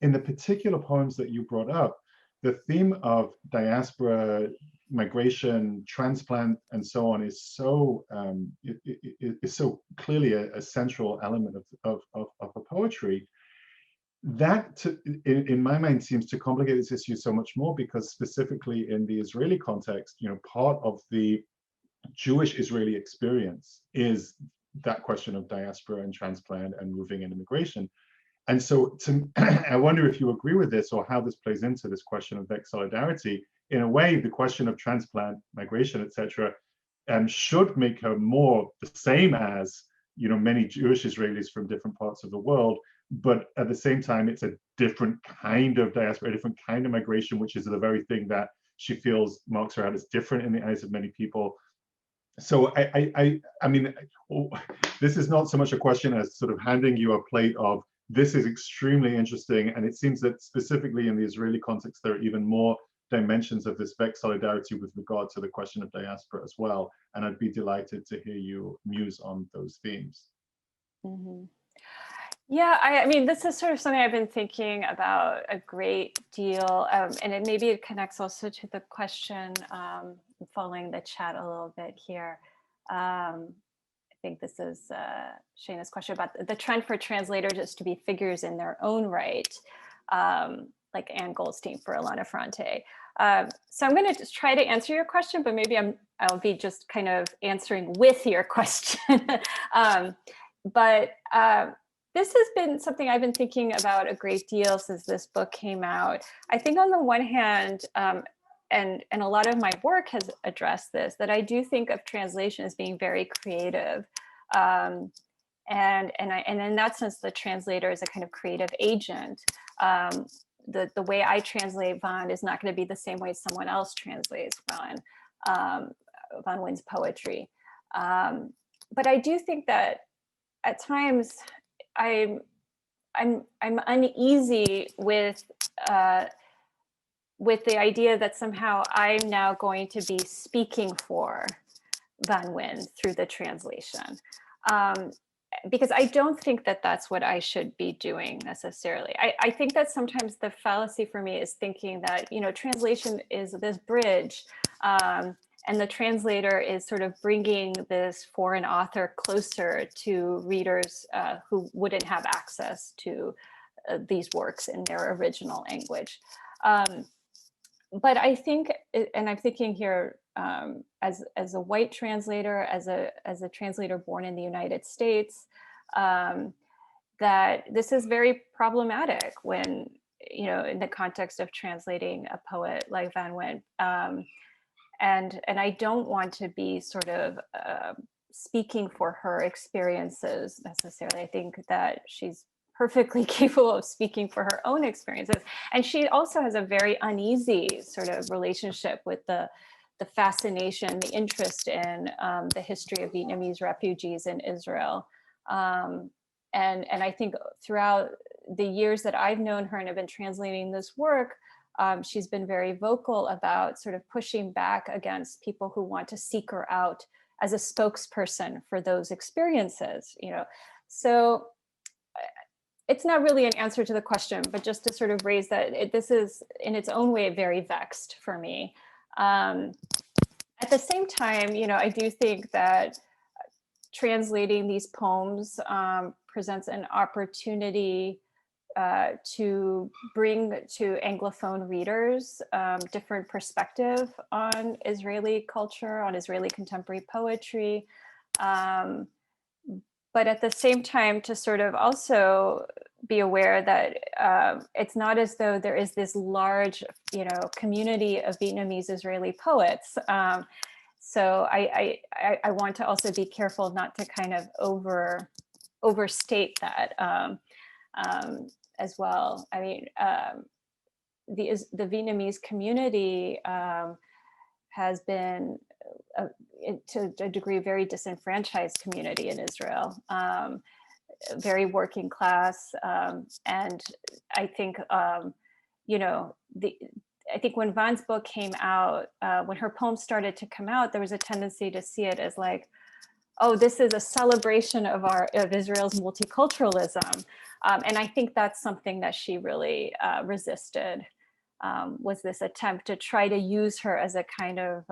in the particular poems that you brought up, the theme of diaspora, migration, transplant, and so on is so is so clearly a central element of a poetry. That, in my mind, seems to complicate this issue so much more, because specifically in the Israeli context, you know, part of the Jewish Israeli experience is that question of diaspora and transplant and moving and immigration. And so I wonder if you agree with this, or how this plays into this question of vexed solidarity. In a way, the question of transplant, migration, etc., should make her more the same as, you know, many Jewish Israelis from different parts of the world. But at the same time, it's a different kind of diaspora, a different kind of migration, which is the very thing that she feels marks her out as different in the eyes of many people. So I mean, this is not so much a question as sort of handing you a plate of, this is extremely interesting. And it seems that specifically in the Israeli context, there are even more dimensions of this vexed solidarity with regard to the question of diaspora as well. And I'd be delighted to hear you muse on those themes. Mm-hmm. Yeah, I mean, this is sort of something I've been thinking about a great deal, and maybe it connects also to the question, following the chat a little bit here. I think this is Shayna's question about the trend for translators just to be figures in their own right, like Anne Goldstein for Elena Ferrante. So I'm going to just try to answer your question, but maybe I'll be just kind of answering with your question. This has been something I've been thinking about a great deal since this book came out. I think on the one hand, and a lot of my work has addressed this, that I do think of translation as being very creative. And in that sense, the translator is a kind of creative agent. The way I translate Van is not going to be the same way someone else translates Van Nguyen's poetry. But I do think that at times I'm uneasy with the idea that somehow I'm now going to be speaking for Van Nguyen through the translation, because I don't think that that's what I should be doing necessarily. I think that sometimes the fallacy for me is thinking that, you know, translation is this bridge, and the translator is sort of bringing this foreign author closer to readers who wouldn't have access to these works in their original language. But I think, and I'm thinking here as a white translator, as a translator born in the United States, that this is very problematic when, you know, in the context of translating a poet like Van Nguyen. And I don't want to be sort of speaking for her experiences necessarily. I think that she's perfectly capable of speaking for her own experiences. And she also has a very uneasy sort of relationship with the fascination, the interest in the history of Vietnamese refugees in Israel. and I think throughout the years that I've known her and have been translating this work, she's been very vocal about sort of pushing back against people who want to seek her out as a spokesperson for those experiences, you know. So it's not really an answer to the question, but just to sort of raise that this is in its own way very vexed for me. At the same time, you know, I do think that translating these poems presents an opportunity to bring to Anglophone readers different perspective on Israeli culture, on Israeli contemporary poetry. But at the same time, to sort of also be aware that it's not as though there is this large, you know, community of Vietnamese Israeli poets. So I want to also be careful not to kind of overstate that as well. I mean, the Vietnamese community has been, to a degree, a very disenfranchised community in Israel, very working class. And I think, you know, I think when Van's book came out, when her poems started to come out, there was a tendency to see it as like, oh, this is a celebration of Israel's multiculturalism. And I think that's something that she really resisted, was this attempt to try to use her as a kind of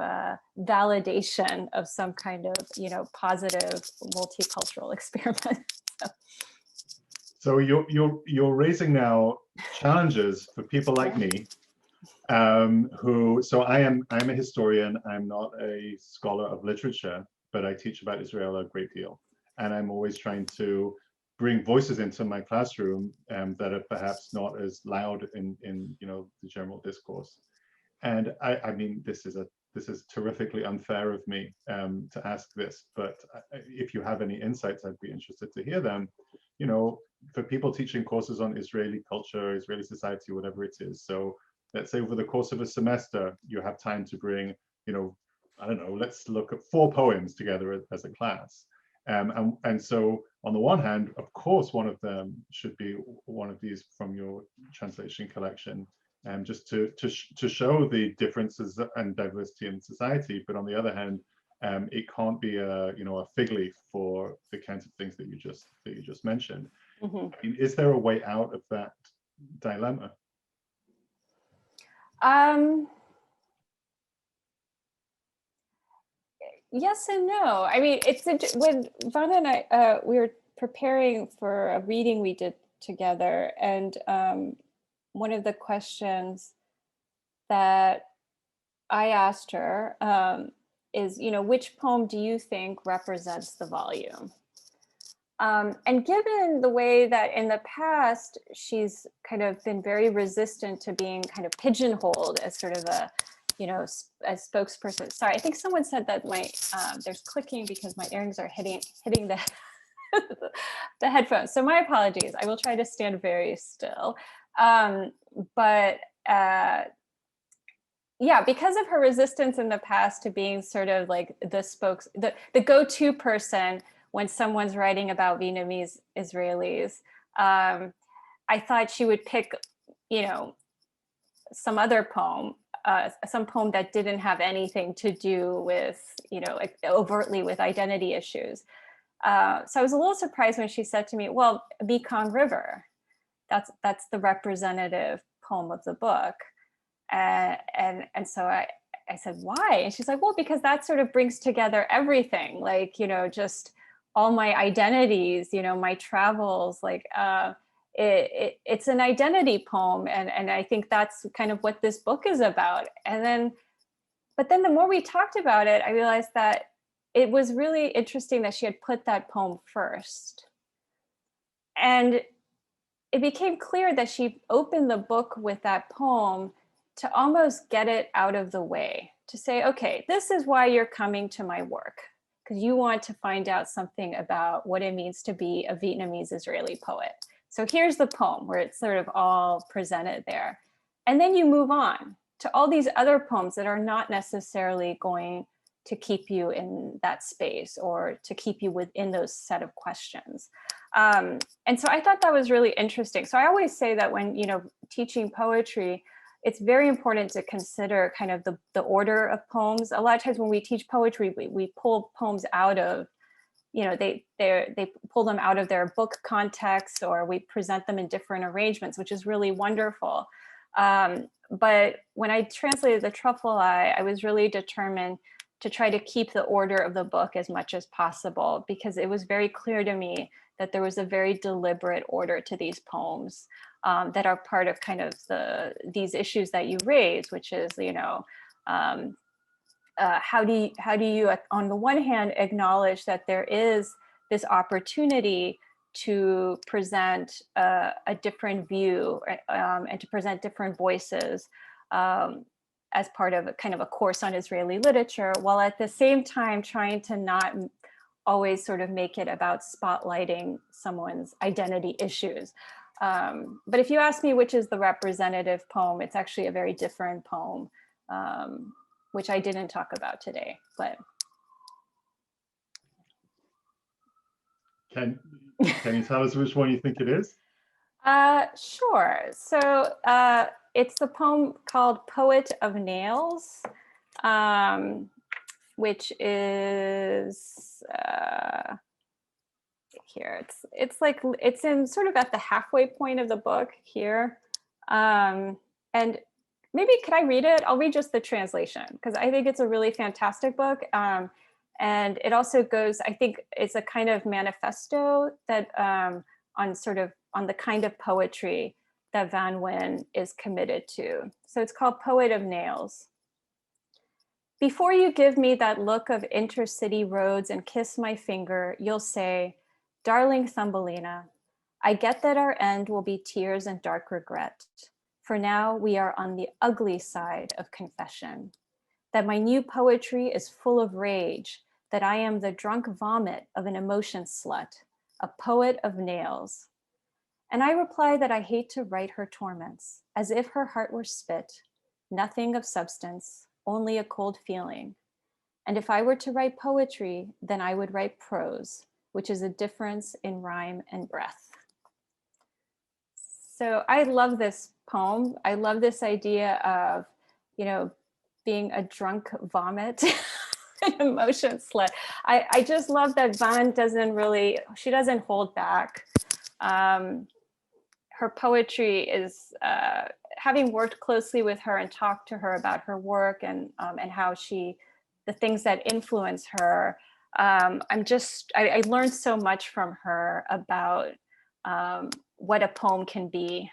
validation of some kind of, you know, positive multicultural experiment. So you're raising now challenges for people like me, so I'm a historian. I'm not a scholar of literature, but I teach about Israel a great deal, and I'm always trying to bring voices into my classroom that are perhaps not as loud in you know, the general discourse. And I mean, this is terrifically unfair of me to ask this, but if you have any insights, I'd be interested to hear them. You know, for people teaching courses on Israeli culture, Israeli society, whatever it is. So let's say over the course of a semester, you have time to bring, you know, I don't know, let's look at 4 poems together as a class. And so on the one hand, of course, one of them should be one of these from your translation collection, just to show the differences and diversity in society. But on the other hand, it can't be a, you know, a fig leaf for the kinds of things that you just mentioned. Mm-hmm. Is there a way out of that dilemma? Yes and no. I mean, when Vana and I, we were preparing for a reading we did together, and one of the questions that I asked her is, you know, which poem do you think represents the volume? And given the way that in the past, she's kind of been very resistant to being kind of pigeonholed as sort of a, you know, a spokesperson. Sorry, I think someone said that there's clicking because my earrings are hitting the the headphones. So my apologies. I will try to stand very still. But yeah, because of her resistance in the past to being sort of like the go-to person when someone's writing about Vietnamese Israelis, I thought she would pick, you know, some other poem, some poem that didn't have anything to do with, you know, like overtly with identity issues. So I was a little surprised when she said to me, well, Mekong River, that's the representative poem of the book. And so I said, why? And she's like, well, because that sort of brings together everything, like, you know, just all my identities, you know, my travels, like it's an identity poem. And I think that's kind of what this book is about. But then the more we talked about it, I realized that it was really interesting that she had put that poem first. And it became clear that she opened the book with that poem to almost get it out of the way, to say, okay, this is why you're coming to my work, because you want to find out something about what it means to be a Vietnamese Israeli poet. So here's the poem where it's sort of all presented there. And then you move on to all these other poems that are not necessarily going to keep you in that space or to keep you within those set of questions. And so I thought that was really interesting. So I always say that when, teaching poetry, it's very important to consider kind of the order of poems. A lot of times when we teach poetry, we pull poems out of, they pull them out of their book context, or we present them in different arrangements, which is really wonderful. But when I translated The Truffle Eye, I was really determined to try to keep the order of the book as much as possible, because it was very clear to me that there was a very deliberate order to these poems that are part of kind of these issues that you raise, which is, how do you, on the one hand, acknowledge that there is this opportunity to present a different view and to present different voices as part of a kind of a course on Israeli literature, while at the same time trying to not always sort of make it about spotlighting someone's identity issues. But if you ask me which is the representative poem, it's actually a very different poem, which I didn't talk about today. But Can you tell us which one you think it is? Sure. So it's the poem called Poet of Nails, which is here. It's in sort of at the halfway point of the book here. And maybe could I read it? I'll read just the translation, because I think it's a really fantastic book. And it also goes, I think it's a kind of manifesto that on the kind of poetry that Van Wyn is committed to. So it's called Poet of Nails. Before you give me that look of intercity roads and kiss my finger, you'll say, darling Thumbelina, I get that our end will be tears and dark regret. For now, we are on the ugly side of confession. That my new poetry is full of rage, that I am the drunk vomit of an emotion slut, a poet of nails. And I reply that I hate to write her torments, as if her heart were spit, nothing of substance, only a cold feeling. And if I were to write poetry, then I would write prose, which is a difference in rhyme and breath. So I love this poem. I love this idea of, being a drunk vomit, an emotion slut. I just love that Van she doesn't hold back. Her poetry is, having worked closely with her and talked to her about her work and how the things that influence her, I learned so much from her about what a poem can be.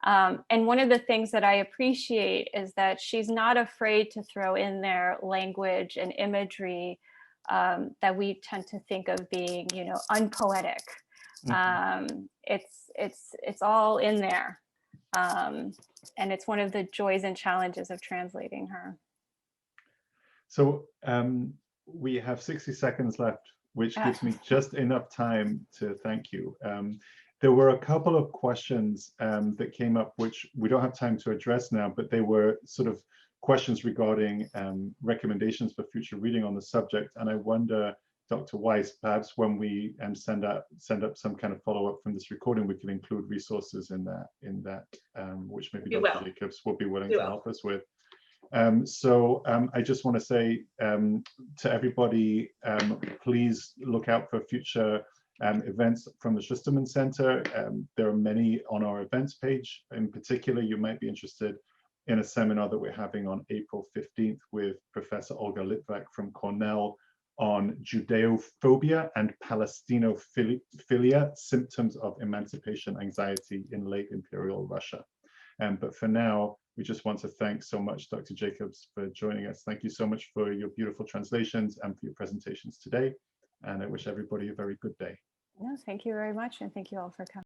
And one of the things that I appreciate is that she's not afraid to throw in there language and imagery that we tend to think of being, unpoetic. Mm-hmm. It's all in there. And it's one of the joys and challenges of translating her. So we have 60 seconds left, which gives me just enough time to thank you. There were a couple of questions that came up, which we don't have time to address now, but they were sort of questions regarding recommendations for future reading on the subject. And I wonder, Dr. Weiss, perhaps when we send up some kind of follow-up from this recording, we can include resources in that, which maybe Dr. Jacobs will be willing to help us with. So I just want to say to everybody, please look out for future events from the Schusterman Center. There are many on our events page. In particular, you might be interested in a seminar that we're having on April 15th with Professor Olga Litvak from Cornell on Judeophobia and Palestinophilia, symptoms of emancipation anxiety in late imperial Russia. But for now, we just want to thank so much Dr. Jacobs for joining us. Thank you so much for your beautiful translations and for your presentations today. And I wish everybody a very good day. No, thank you very much. And thank you all for coming.